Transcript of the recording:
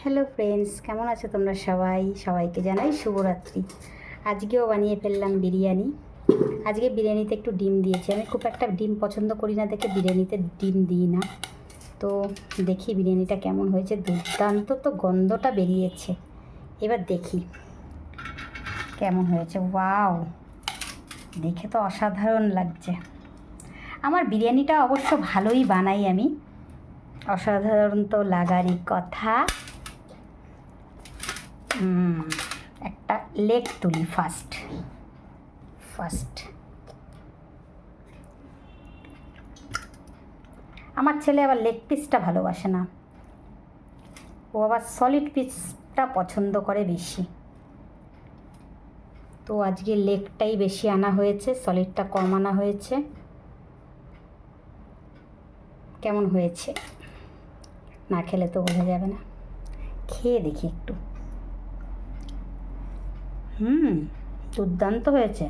Hello friends, কেমন আছো তোমরা সবাই? সবাইকে জানাই শুভরাত্রি। আজকেও বানিয়ে ফেললাম বিরিয়ানি। আজকে বিরিয়ানিতে একটু ডিম দিয়েছি। আমি খুব একটা ডিম পছন্দ করি না দেখে বিরিয়ানিতে ডিম দিই না। তো দেখি বিরিয়ানিটা কেমন হয়েছে। দুর্দান্ত তো গন্ধটা বেরিয়েছে। এবার দেখি কেমন হয়েছে। ওয়াও, দেখে তো অসাধারণ লাগছে। আমার বিরিয়ানিটা অবশ্য ভালোই বানাই আমি, অসাধারণ তো লাগারই কথা। একটা লেগ তুলি ফার্স্ট। আমার ছেলে আবার লেগ পিসটা ভালোবাসে না, ও আবার সলিড পিসটা পছন্দ করে বেশি। তো আজকে লেগটাই বেশি আনা হয়েছে, সলিডটা কম আনা হয়েছে। কেমন হয়েছে না খেলে তো বোঝা যাবে না। খেয়ে দেখি একটু। দুর্দান্ত হয়েছে।